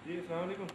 जी अस्सलाम वालेकुम।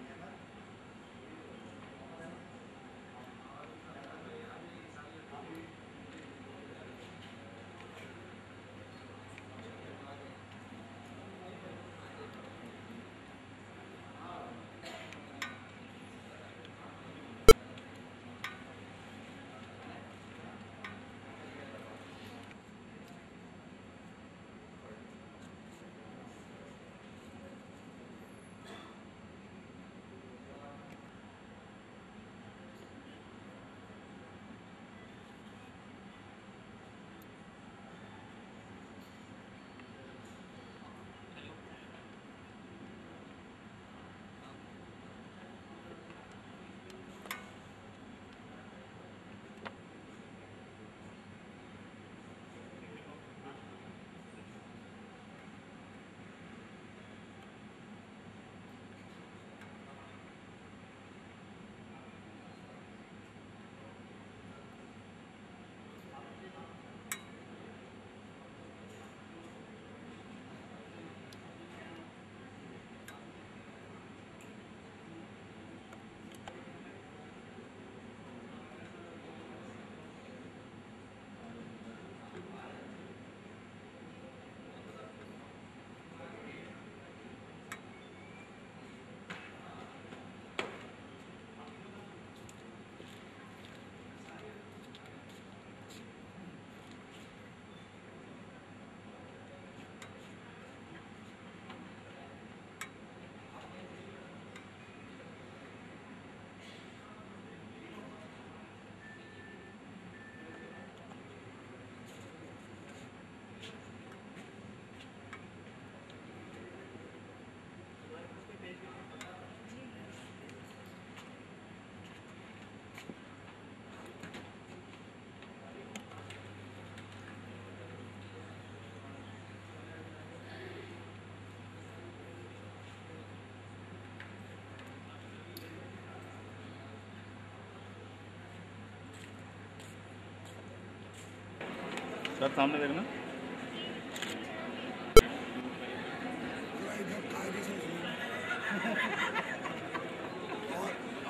सर सामने देखना।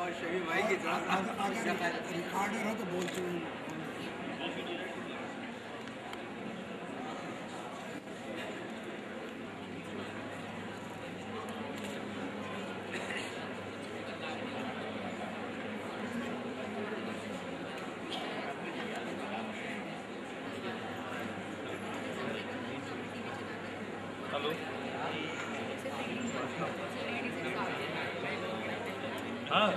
और शमी भाई की अगर रिकॉर्डर हो तो बोलते हैं। हेलो। हाँ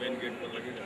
मेन गेट पर लगेगा।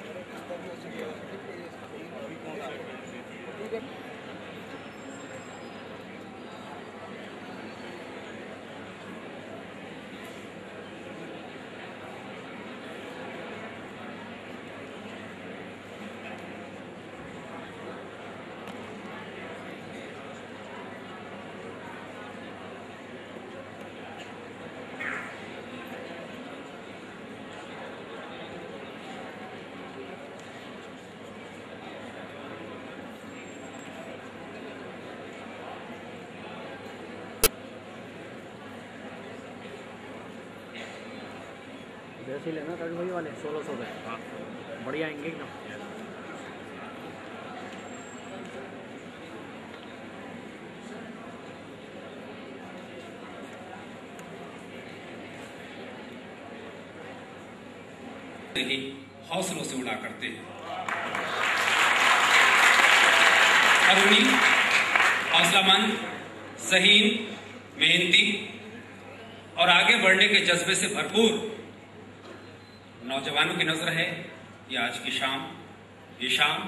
जैसे ही लेना कभी वाले 1600 में। हाँ बढ़िया आएंगे एकदम। ही हौसलों से उड़ा करते हैं। करुणी, हौसलामंद, ज़हीन, मेहनती और आगे बढ़ने के जज्बे से भरपूर नौजवानों की नजर है ये आज की शाम। ये शाम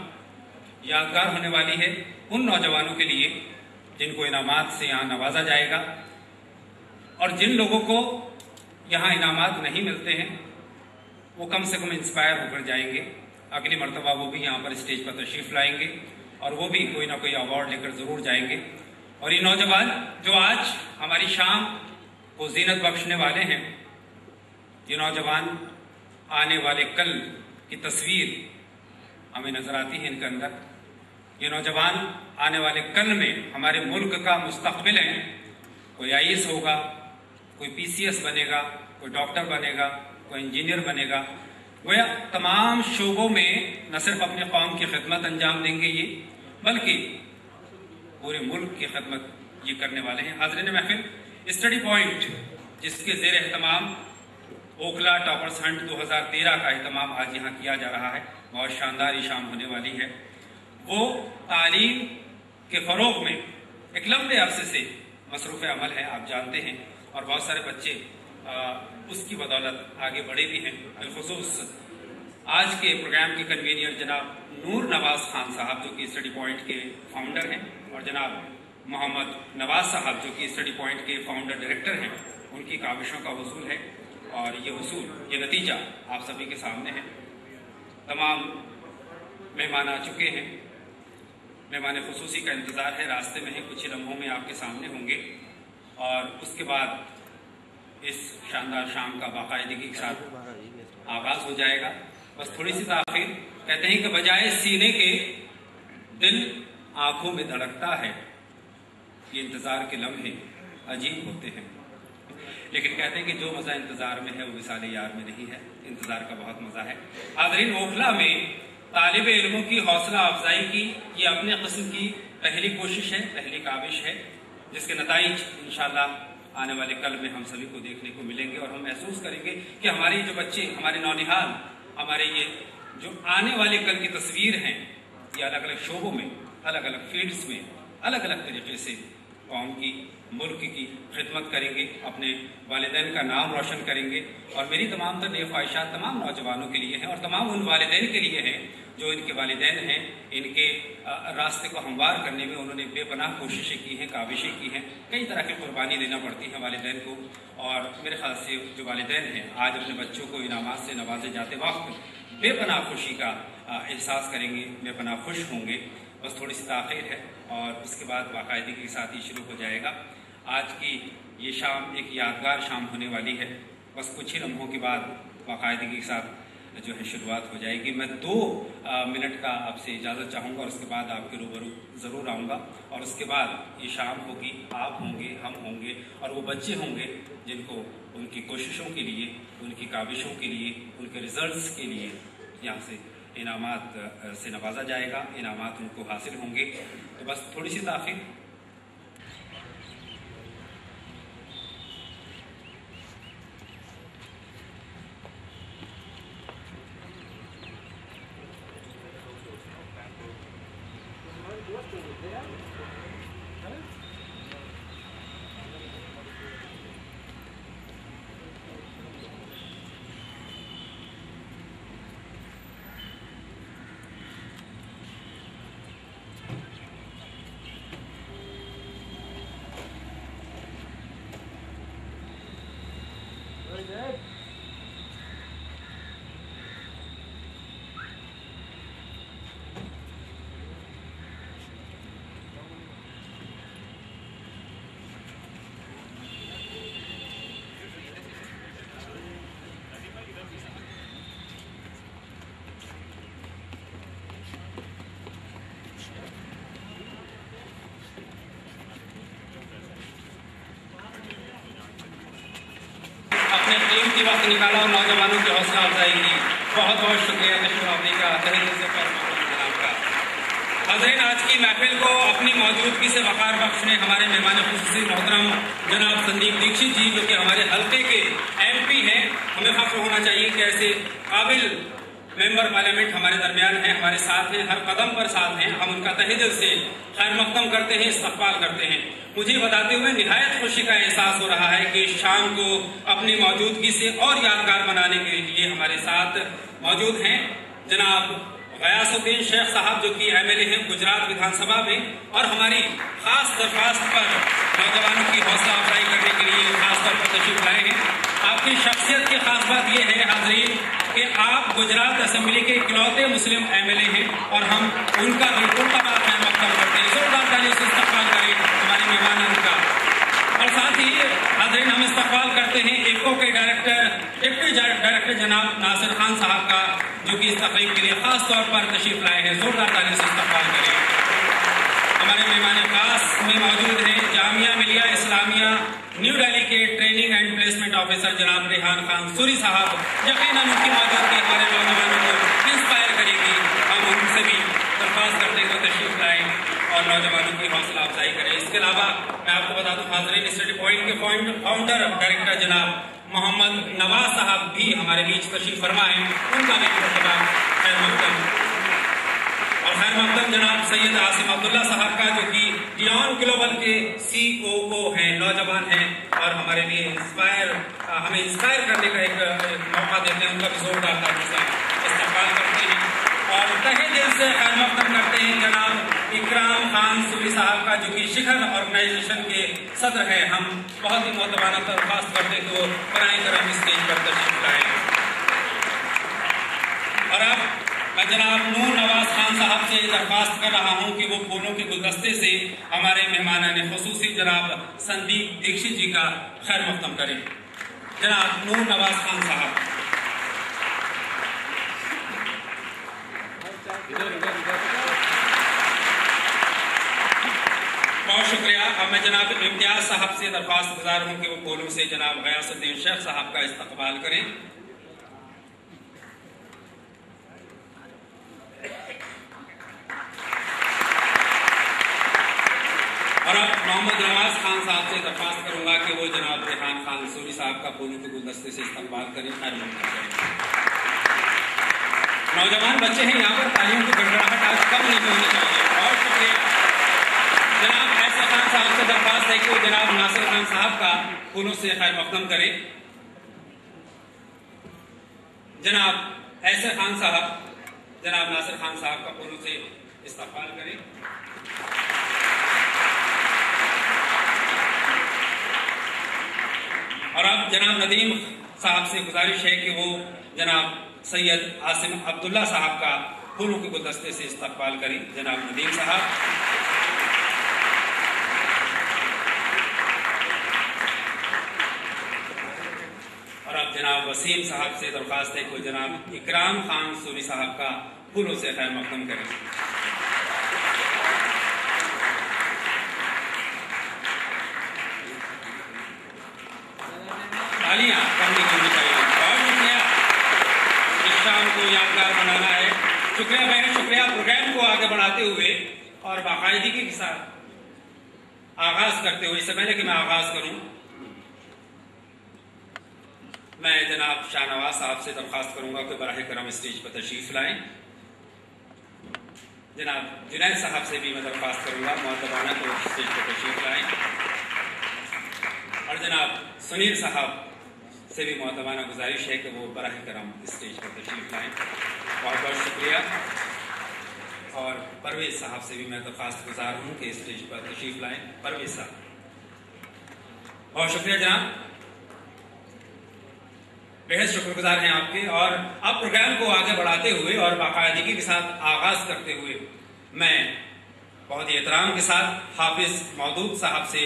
यादगार होने वाली है उन नौजवानों के लिए जिनको इनामात से यहाँ नवाजा जाएगा, और जिन लोगों को यहाँ इनामात नहीं मिलते हैं वो कम से कम इंस्पायर होकर जाएंगे। अगली मर्तबा वो भी यहाँ पर स्टेज पर तशरीफ लाएंगे और वो भी कोई ना कोई अवार्ड लेकर जरूर जाएंगे। और ये नौजवान जो आज हमारी शाम को जीनत बख्शने वाले हैं, ये नौजवान आने वाले कल की तस्वीर हमें नजर आती है इनके अंदर। ये नौजवान आने वाले कल में हमारे मुल्क का मुस्तकबिल है। कोई IAS होगा, कोई PCS बनेगा, कोई डॉक्टर बनेगा, कोई इंजीनियर बनेगा। वह तमाम शोबों में न सिर्फ अपने कौम की खिदमत अंजाम देंगे ये, बल्कि पूरे मुल्क की खिदमत ये करने वाले हैं। हाज़रीन महफिल, स्टडी पॉइंट जिसके ज़ेर एहतमाम ओखला टॉपर्स हंट 2013 का एहतमाम आज यहाँ किया जा रहा है, बहुत शानदार ये शाम होने वाली है। वो तालीम के फ़रोग़ में एक लंबे अरसे से मसरूफ़ अमल है, आप जानते हैं, और बहुत सारे बच्चे उसकी बदौलत आगे बढ़े भी हैं। बिलखुसूस आज के प्रोग्राम के कन्वीनियर जनाब नूर नवाज खान साहब जो कि स्टडी पॉइंट के फाउंडर हैं, और जनाब मोहम्मद नवाज साहब जो कि स्टडी पॉइंट के फाउंडर डायरेक्टर हैं, उनकी काविशों का वसूल है। और ये वसूल, ये नतीजा आप सभी के सामने है। तमाम मेहमान आ चुके हैं, मेहमान खुसूसी का इंतज़ार है, रास्ते में है, कुछ ही लम्हों में आपके सामने होंगे। और उसके बाद इस शानदार शाम का बाकायदगी के साथ आगाज हो जाएगा। बस थोड़ी सी ताख़ीर, कहते हैं कि बजाय सीने के दिल आंखों में धड़कता है। ये इंतज़ार के लम्हे अजीब होते हैं, लेकिन कहते हैं कि जो मज़ा इंतज़ार में है वो विसाले यार में नहीं है। इंतज़ार का बहुत मज़ा है। हाज़रीन, ओखला में तालिब इल्मों की हौसला अफजाई की ये अपने किस्म की पहली कोशिश है, पहली काविश है, जिसके नताइज इंशाअल्लाह आने वाले कल में हम सभी को देखने को मिलेंगे। और हम महसूस करेंगे कि हमारे जो बच्चे, हमारे नौनिहाल, हमारे ये जो आने वाले कल की तस्वीर हैं, ये अलग अलग शोबों में, अलग अलग फील्ड्स में अलग अलग तरीके से कौम की, मुल्क की खिदमत करेंगे, अपने वालिदैन का नाम रोशन करेंगे। और मेरी तमाम तर ख्वाहिशात तमाम नौजवानों के लिए हैं और तमाम उन वालिदैन के लिए हैं जो इनके वालिदैन हैं, इनके रास्ते को हमवार करने में उन्होंने बेपनाह कोशिशें की हैं, काविशें की हैं, कई तरह की कुर्बानी देना पड़ती है वालिदैन को। और मेरे ख्याल से जो वालिदैन हैं आज अपने बच्चों को इनामात से नवाजे जाते वक्त बेपनाह खुशी का एहसास करेंगे, बेपनाह खुश होंगे। बस थोड़ी सी ताख़ीर है और उसके बाद बाकायदगी के साथ ही शुरू हो जाएगा। आज की ये शाम एक यादगार शाम होने वाली है। बस कुछ ही लम्हों के बाद बाकायदगी के साथ जो है शुरुआत हो जाएगी। मैं 2 मिनट का आपसे इजाज़त चाहूँगा और उसके बाद आपके रूबरू ज़रूर आऊँगा। और उसके बाद ये शाम होगी, आप होंगे, हम होंगे और वो बच्चे होंगे जिनको उनकी कोशिशों के लिए, उनकी काविशों के लिए, उनके रिजल्ट्स के लिए यहाँ से इनामात से नवाजा जाएगा, इनामात उनको हासिल होंगे। तो बस थोड़ी सी ताख़ीर। अपने कीमती वक्त निकाला और नौजवानों की हौसला अफजाई की। बहुत बहुत शुक्रिया तशरीफ आपने का, तहे दिल से जनाब का। हज़रीन, आज की महफिल को अपनी मौजूदगी से वक़ार बख्शने हमारे मेहमान खुसूसी मोहतरम जनाब संदीप दीक्षित जी, जो कि हमारे हल्के के MP हैं, हमें फ़ख्र होना चाहिए कि ऐसे काबिल मेंबर पार्लियामेंट हमारे दरमियान हैं, हमारे साथ हैं, हर कदम पर साथ हैं। हम उनका तहे दिल से खैर मक़दम करते हैं, इस्तक़बाल करते हैं। मुझे बताते हुए निहायत खुशी का एहसास हो रहा है कि इस शाम को अपनी मौजूदगी से और यादगार बनाने के लिए हमारे साथ मौजूद हैं जनाब गयासुद्दीन शेख साहब, जो कि MLA हैं गुजरात विधानसभा में, और हमारी खास दरख्वास्त पर नौजवानों की हौसला अफजाई करने के लिए खास तौर पर तशरीफ लाए हैं। आपकी शख्सियत की खास बात यह है हाज़रीन कि आप गुजरात असेंबली के इकलौते मुस्लिम MLA हैं और हम उनका बिल्कुल खैर मक़दम करते हैं। जोरदार तालियों से इस्तक़बाल करें हमारे मेहमान का। और साथ ही हाज़रीन हम इस्तक़बाल करते हैं ECO के डिप्टी डायरेक्टर जनाब नासिर खान साहब का, जो कि इस तकरीब के लिए खास तौर पर तशरीफ लाए हैं। जोरदार तालियों से इस्तक़बाल करें। हमारे मेहमान खास में मौजूद हैं जामिया मिलिया इस्लामिया न्यू दिल्ली के ट्रेनिंग एंड प्लेसमेंट ऑफिसर जनाब रेहान खान सूरी साहब। यकीनन उनकी मौजूदगी हमारे नौजवानों को इंस्पायर करेगी। हम उनसे भी दरख्वास्त करते हैं तो तशरीफ लाएं और नौजवानों की हौसला अफजाई करें। इसके अलावा मैं आपको बता दूं हाज़रीन, स्टडी पॉइंट के फाउंडर डायरेक्टर जनाब मोहम्मद नवाज साहब भी हमारे बीच तशरीफ फरमा है। उनका भी खैर मक़दम। और खैर मक़दम जनाब सैयद आसिम अब्दुल्ला साहब का, जो कि डियॉन ग्लोबल के COO हैं, नौजवान हैं और हमारे लिए हमें इंस्पायर करने का एक मौका देते हैं। उनका भी जोरदार तालियों से इस्तक़बाल करते हैं और तहे दिल से खैर मक़दम करते हैं जनाब इकराम खान सूरी साहब का, जो कि शिखर ऑर्गेनाइजेशन के सदर हैं। हम बहुत ही मोहतबाना दरख्वास्त करते हैं तो बनाए करम स्टेज पर तशरीफ लाएं। और अब मैं जनाब नूर नवाज खान साहब से दरख्वास्त कर रहा हूं कि वो फूलों के गुलदस्ते से हमारे मेहमान खुसूसी जनाब संदीप दीक्षित जी का खैर मक़दम करें। जनाब नूर नवाज खान साहब। बहुत शुक्रिया। अब मैं जनाब इम्तियाज साहब से दरख्वास्त गुजार हूँ कि वो फूलों से जनाब गयासुद्दीन शेख साहब का इस्तक़बाल करें। और अब मोहम्मद नवाज खान साहब से दरख्वास्त करूंगा कि वो जनाब रेहान खान सूरी साहब का फूलों के गुलदस्ते से इस्तक़बाल करें, खैर मक़दम करें। नौजवान बच्चे हैं यहाँ पर, तालियों की गड़गड़ाहट आज कम नहीं होनी चाहिए। बहुत शुक्रिया। जनाब ऐसे खान साहब से दरख्वास्त है कि वो जनाब नासिर खान साहब का फूलों से खैर मकदम करें। जनाब ऐसे खान साहब जनाब नासिर खान साहब का फूलों से इस्तकबाल करें। और अब जनाब नदीम साहब से गुजारिश है कि वो जनाब सैयद आसिम अब्दुल्ला साहब का फूलों के गुलदस्ते से इस्तकबाल करें। जनाब नदीम साहब। और अब जनाब वसीम साहब से दरख्वास्त है कि जनाब इकराम खान सूरी साहब का फूलों से खैर मकदम करें। तालियां कम नहीं होनी चाहिए। बहुत शुक्रिया। इस शाम को यादगार बनाना है। शुक्रिया बहन, शुक्रिया। प्रोग्राम को आगे बढ़ाते हुए और बाकायदगी के साथ आगाज करते हुए, इससे पहले कि मैं आगाज करूं, मैं जनाब शाहनवाज साहब से दरख्वास्त करूंगा कि बराह करम स्टेज पर तशरीफ लाएं। जनाब जुनैद साहब से भी मैं दरख्वास्त करूंगा मुअद्दबाना को स्टेज पर तशरीफ लाएं। और जनाब सुनील साहब से भी मुअद्दबाना गुजारिश है कि वो बराह करम स्टेज पर तशरीफ लाएं। बहुत बहुत शुक्रिया। और परवेज साहब से भी मैं दरख्वास्त गुजार हूँ कि स्टेज पर तशरीफ लाएं। परवेज साहब, बहुत शुक्रिया जनाब, बेहद शुक्रगुजार हैं आपके। और अब प्रोग्राम को आगे बढ़ाते हुए और बाकायदगी के साथ आगाज करते हुए मैं बहुत ही एहतराम के साथ हाफिज मौदूद साहब से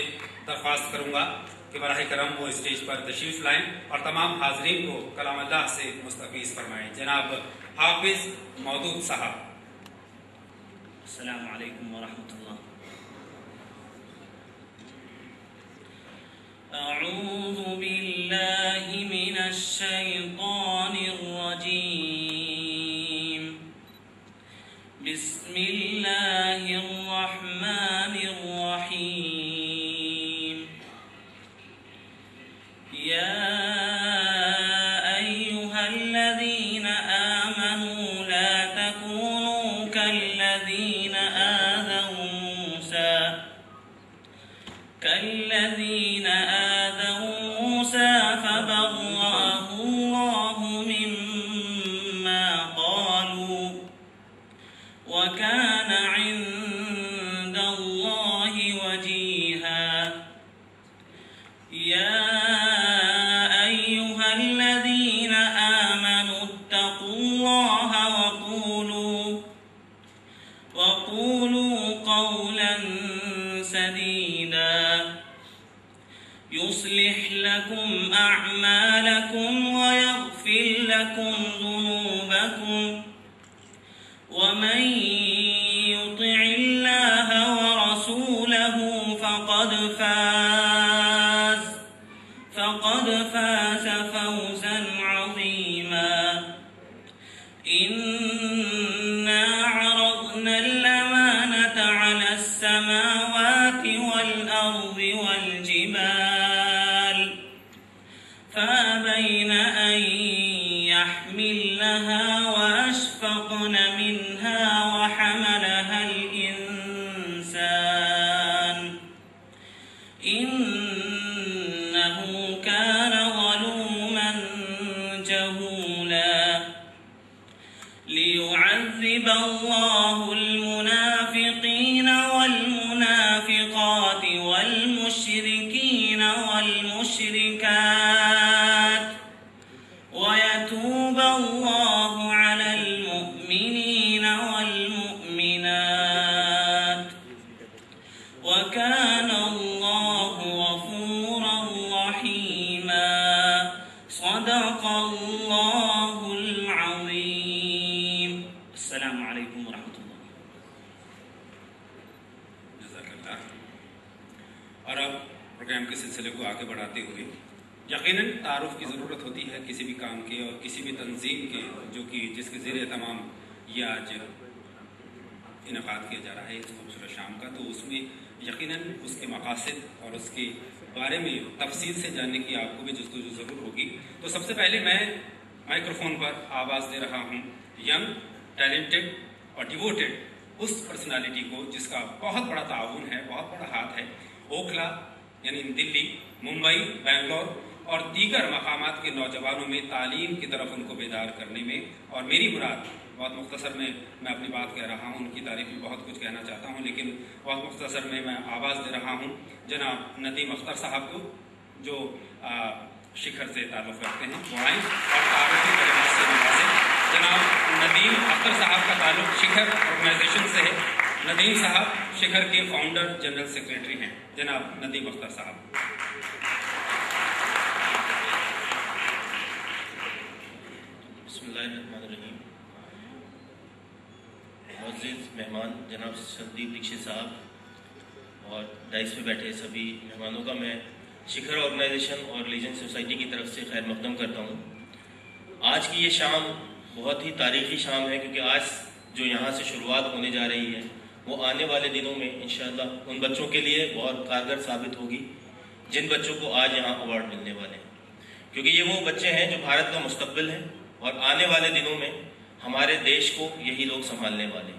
दरख्वास्त करूंगा कि बराह करम वो स्टेज पर तशरीफ लाएं और तमाम हाजरीन को कलाम अल्लाह से मुस्तफ़ीज़ फरमाएं। जनाब हाफिज मौदूद साहब। अस्सलामु अलैकुम व रहमतुल्लाह। अऊज़ु बिल्लाहि मिनश शैतानिर रजीम। बिस्मिल्लाहिर रहमानिर रहीम। या अय्युहल्लज़ीना आमनू ला तकूनू कल्लज़ीना आज़व मूसा फबर्रअहु अल्लाहु मिम्मा क़ालू व कान इंदल्लाहि वजीहा। या अय्युहल्लज़ीना आमनू इत्तक़ुल्लाहा वक़ूलू क़ौलन सदीदा युस्लिह लकुम अअमालकुम व यग़फिर लकुम ज़ुनूबकुम व मन युतिइल्लाह व रसूलहु फक़द फाज़ फौज़न अज़ीमा। इन्ना अरज़ना अल-अमानता अला अस्समावाति वल अर्ज़ि वल जिबाल फअबैन अन यहमिलनहा व अशफ़क़न मिनहा व हमलहा अल-इंसान इन्नहु कान ज़लूमन जहूला। लियुअज़्ज़िब अल्लाहु अल-मुनाफ़िक़ीन वल-मुनाफ़िक़ात वल-मुश्रिकीन वल-मुश्रिकात व यतूब अल्लाहु अलल मुअ्मिनीन वल-मुअ्मिनात व कान अल्लाहु गफ़ूरन रहीमा। सदक़ल्लाहुल अज़ीम। अस्सलामु अलैकुम व रहमतुल्लाह। जज़ाकल्लाह। और अब प्रोग्राम के सिलसिले को आगे बढ़ाते हुए यकीनन तारुफ की ज़रूरत होती है किसी भी काम के और किसी भी तंजीम के जो कि जिसके ज़रिए तमाम ये आज इनक़ाद किया जा रहा है इस खूबसूरत शाम का, तो उसमें यकीनन उसके मक़ासिद और उसके बारे में तफसील से जानने की आपको भी जस्तुजू ज़रूर होगी। तो सबसे पहले मैं माइक्रोफोन पर आवाज़ दे रहा हूँ यंग, टैलेंटेड और डिवोटेड उस पर्सनालिटी को जिसका बहुत बड़ा ताउन है, बहुत बड़ा हाथ है, ओखला यानी दिल्ली, मुंबई, बेंगलोर और दीगर मकामात के नौजवानों में तालीम की तरफ उनको बेदार करने में। और मेरी मुराद, बहुत मुख्तसर में मैं अपनी बात कह रहा हूँ, उनकी तारीफ में बहुत कुछ कहना चाहता हूँ, लेकिन बहुत मुख्तसर में मैं आवाज़ दे रहा हूँ जनाब नदीम अख्तर साहब को, जो शिखर से ताल्लुक़ रखते हैं, वो आए और तारीफी कलिमात से नवाजें। जनाब नदीम अख्तर साहब का ताल्लुक़ शिखर ऑर्गेनाइजेशन से है। नदीम साहब शिखर के फाउंडर जनरल सेक्रेटरी हैं। जनाब नदीम अख्तर साहब। बिस्मिल्लाहिर्रहमानिर्रहीम। मुअज़्ज़िज़ मेहमान जनाब संदीप दीक्षित साहब और डाइस पे बैठे सभी मेहमानों का मैं शिखर ऑर्गेनाइजेशन और लीजेंड सोसाइटी की तरफ से खैर मक़दम करता हूँ। आज की ये शाम बहुत ही तारीख़ी शाम है, क्योंकि आज जो यहाँ से शुरुआत होने जा रही है वो आने वाले दिनों में इंशाअल्लाह उन बच्चों के लिए बहुत कारगर साबित होगी जिन बच्चों को आज यहाँ अवार्ड मिलने वाले हैं, क्योंकि ये वो बच्चे हैं जो भारत का मुस्तक़बिल है और आने वाले दिनों में हमारे देश को यही लोग संभालने वाले हैं।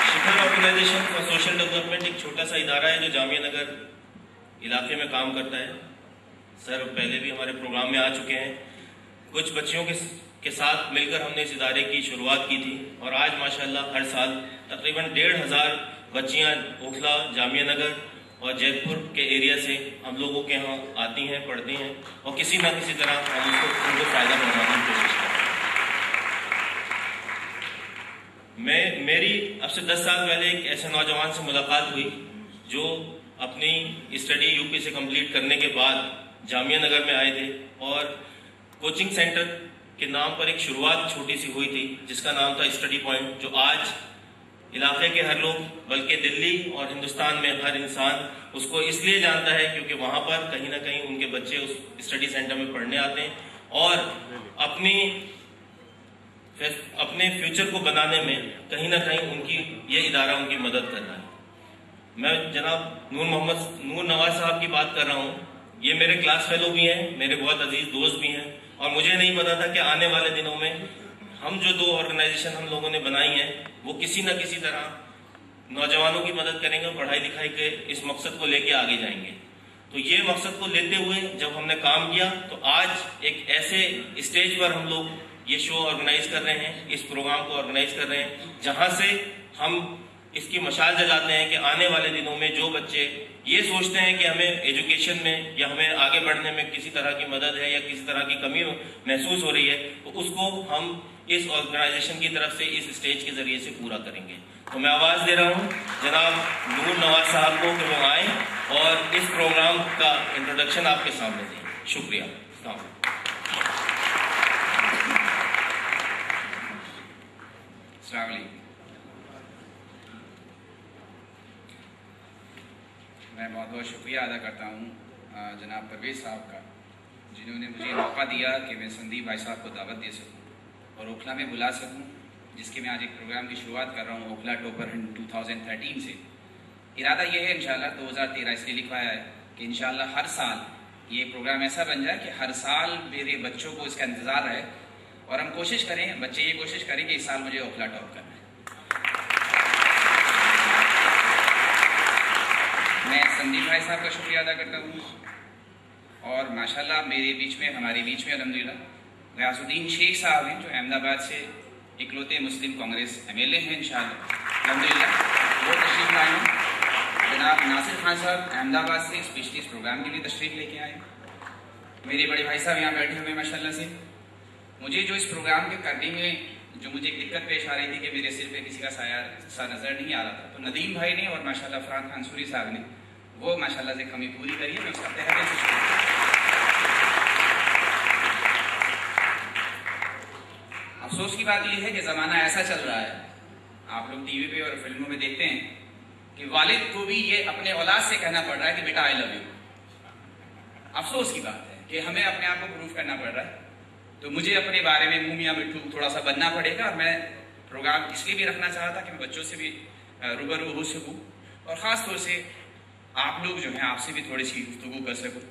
शिखर ऑर्गेनाइजेशन फॉर सोशल डेवलपमेंट एक छोटा सा इदारा है जो जामिया नगर इलाके में काम करता है। सर पहले भी हमारे प्रोग्राम में आ चुके हैं। कुछ बच्चियों के साथ मिलकर हमने इस इदारे की शुरुआत की थी और आज माशाल्लाह हर साल तकरीबन 1500 बच्चियां ओखला, जामिया नगर और जयपुर के एरिया से हम लोगों के यहाँ आती हैं, पढ़ती हैं और किसी न किसी तरह हम उनको फ़ायदा पहुँचाने की कोशिश करते हैं। मेरी अब से 10 साल पहले एक ऐसे नौजवान से मुलाकात हुई जो अपनी स्टडी यूपी से कंप्लीट करने के बाद जामिया नगर में आए थे और कोचिंग सेंटर के नाम पर एक शुरुआत छोटी सी हुई थी जिसका नाम था स्टडी पॉइंट, जो आज इलाके के हर लोग बल्कि दिल्ली और हिंदुस्तान में हर इंसान उसको इसलिए जानता है क्योंकि वहाँ पर कहीं ना कहीं उनके बच्चे उस स्टडी सेंटर में पढ़ने आते हैं और अपने फ्यूचर को बनाने में कहीं ना कहीं उनकी ये इदारा उनकी मदद कर रहा है। मैं जनाब नूर नवाज साहब की बात कर रहा हूँ। ये मेरे क्लास फेलो भी हैं, मेरे बहुत अजीज दोस्त भी हैं और मुझे नहीं पता था कि आने वाले दिनों में हम जो 2 ऑर्गेनाइजेशन हम लोगों ने बनाई हैं वो किसी न किसी तरह नौजवानों की मदद करेंगे, पढ़ाई लिखाई के इस मकसद को लेके आगे जाएंगे। तो ये मकसद को लेते हुए जब हमने काम किया तो आज एक ऐसे स्टेज पर हम लोग ये शो ऑर्गेनाइज कर रहे हैं, इस प्रोग्राम को ऑर्गेनाइज कर रहे हैं जहाँ से हम इसकी मशाल जलाते हैं कि आने वाले दिनों में जो बच्चे ये सोचते हैं कि हमें एजुकेशन में या हमें आगे बढ़ने में किसी तरह की मदद है या किसी तरह की कमी महसूस हो रही है तो उसको हम इस ऑर्गेनाइजेशन की तरफ से इस स्टेज के जरिए से पूरा करेंगे। तो मैं आवाज़ दे रहा हूँ जनाब नूर नवाज साहब को कि वो आए और इस प्रोग्राम का इंट्रोडक्शन आपके सामने दें। शुक्रिया। मैं बहुत बहुत शुक्रिया अदा करता हूँ जनाब परवेज़ साहब का, जिन्होंने मुझे मौका दिया कि मैं संदीप भाई साहब को दावत दे सकूँ और ओखला में बुला सकूँ, जिसके मैं आज एक प्रोग्राम की शुरुआत कर रहा हूँ ओखला टॉपर 2013 से। इरादा ये है इंशाल्लाह 2013 इसलिए लिखवाया है कि इंशाल्लाह हर साल ये प्रोग्राम ऐसा बन जाए कि हर साल मेरे बच्चों को इसका इंतज़ार रहे और हम कोशिश करें, बच्चे ये कोशिश करें कि इस साल मुझे ओखला टॉप करना है। मैं संदीप भाई साहब का शुक्रिया अदा करता हूँ और माशाल्लाह हमारे बीच में अल्हम्दुलिल्लाह गयासुद्दीन शेख साहब हैं जो अहमदाबाद से इकलौते मुस्लिम कांग्रेस MLA हैं इंशाअल्लाह अल्हम्दुलिल्लाह, वो तशरीफ लाए हैं। जनाब नासिर खान साहब अहमदाबाद से स्पेशली इस प्रोग्राम के लिए तशरीफ लेके आए। मेरे बड़े भाई साहब यहाँ बैठे हुए माशाल्लाह से। मुझे जो इस प्रोग्राम के करने में जो मुझे एक दिक्कत पेश आ रही थी कि मेरे सिर पे किसी का साया सा नज़र नहीं आ रहा था, तो नदीम भाई ने और माशाल्लाह फरहान खान सूरी साहब ने वो माशाल्लाह से कमी पूरी करी है। मैं उसका तहे दिल से शुक्रिया। अफसोस की बात यह है कि ज़माना ऐसा चल रहा है, आप लोग TV पे और फिल्मों में देखते हैं कि वालिद को भी ये अपने औलाद से कहना पड़ रहा है कि बेटा आई लव यू। अफसोस की बात है कि हमें अपने आप को प्रूव करना पड़ रहा है। तो मुझे अपने बारे में मुँह मियाँ मिट्ठू थोड़ा सा बनना पड़ेगा। मैं प्रोग्राम इसलिए भी रखना चाहा था कि मैं बच्चों से भी रूबरू हो सकूँ और ख़ास तौर से आप लोग जो हैं आपसे भी थोड़ी सी गुफ्तगू कर सकूँ।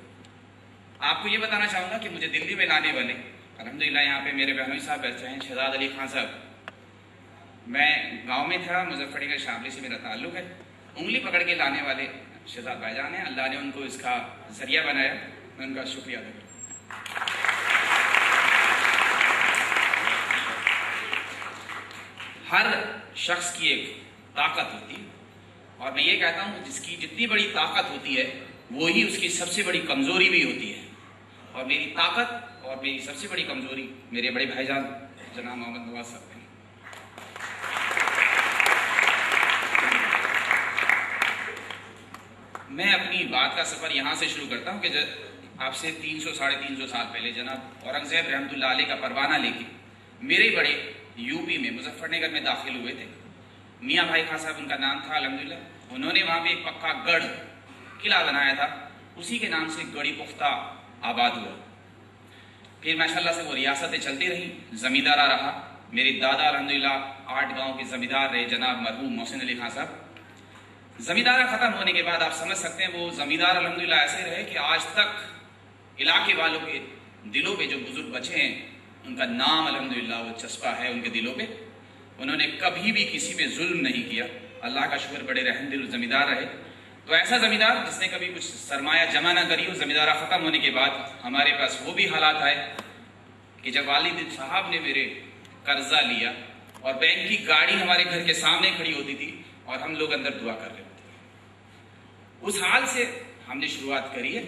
आपको ये बताना चाहूँगा कि मुझे दिल्ली में लाने वाले अल्हम्दुलिल्लाह यहाँ पे मेरे बहनोई साहब बैठे हैं, शहजाद अली खान साहब। मैं गांव में था, मुजफ्फरनगर शामली से मेरा ताल्लुक है। उंगली पकड़ के लाने वाले शहजाद भाईजान हैं, अल्लाह ने उनको इसका जरिया बनाया, मैं उनका शुक्रिया अदा करता हूँ। हर शख्स की एक ताकत होती है, और मैं ये कहता हूँ जिसकी जितनी बड़ी ताकत होती है वो ही उसकी सबसे बड़ी कमजोरी भी होती है। और मेरी ताकत और मेरी सबसे बड़ी कमजोरी मेरे बड़े भाईजान जनाब मोहम्मद नवाज साहब हैं। मैं अपनी बात का सफर यहाँ से शुरू करता हूँ कि आपसे 300-350 साल पहले जनाब औरंगजेब रहमतुल्लाह अलैह का परवाना लेके मेरे बड़े यूपी में मुजफ्फरनगर में दाखिल हुए थे। मियाँ भाई खान साहब उनका नाम था अल्हम्दुलिल्लाह। उन्होंने वहाँ पे एक पक्का गढ़ किला बनाया था, उसी के नाम से गढ़ी पुख्ता आबाद हुआ। फिर माशाल्लाह से वो रियासतें चलती रही, जमींदारा रहा। मेरे दादा अल्हम्दुलिल्लाह 8 गांव के जमींदार रहे, जनाब मरहूम मोहसिन अली खान साहब। जमींदारा खत्म होने के बाद आप समझ सकते हैं वो जमींदार अल्हम्दुलिल्लाह ऐसे रहे कि आज तक इलाके वालों के दिलों पे जो बुजुर्ग बचे हैं उनका नाम अल्हम्दुलिल्लाह वो चस्पा है उनके दिलों पे। उन्होंने कभी भी किसी पे जुल्म नहीं किया, अल्लाह का शुक्र, बड़े रहमदिल जमींदार रहे। तो ऐसा जमींदार जिसने कभी कुछ सरमाया जमा ना करी हो, जमींदारा खत्म होने के बाद हमारे पास वो भी हालात आए कि जब वालिद साहब ने मेरे कर्जा लिया और बैंक की गाड़ी हमारे घर के सामने खड़ी होती थी और हम लोग अंदर दुआ कर रहे होते थे। उस हाल से हमने शुरुआत करी है।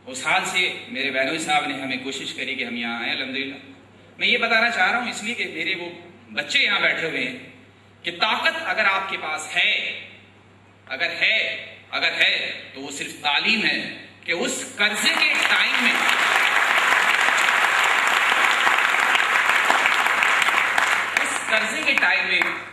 उस हाल से मेरे बहनोई साहब ने हमें कोशिश करी कि हम यहाँ आए अल्हम्दुलिल्लाह। मैं ये बताना चाह रहा हूँ इसलिए कि मेरे वो बच्चे यहाँ बैठे हुए हैं कि ताकत अगर आपके पास है, अगर है तो वो सिर्फ तालीम है कि उस कर्जे के टाइम में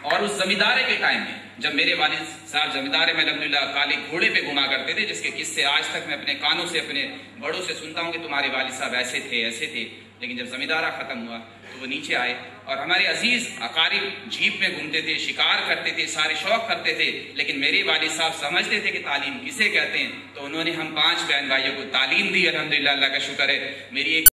और उस जमींदारे के टाइम में, जब मेरे वालिद साहब जमींदारे में अल्हम्दुलिल्लाह काले घोड़े पे घुमा करते थे, जिसके किस्से आज तक मैं अपने कानों से अपने बड़ों से सुनता हूँ कि तुम्हारे वालिद साहब ऐसे थे। लेकिन जब जमींदारा खत्म हुआ तो वो नीचे आए और हमारे अजीज अकारिब जीप में घूमते थे, शिकार करते थे, सारे शौक करते थे। लेकिन मेरे वालिद साहब समझते थे कि तालीम किसे कहते हैं, तो उन्होंने हम 5 बहन भाइयों को तालीम दी। अल्हम्दुलिल्लाह, अल्लाह का शुक्र है। मेरी एक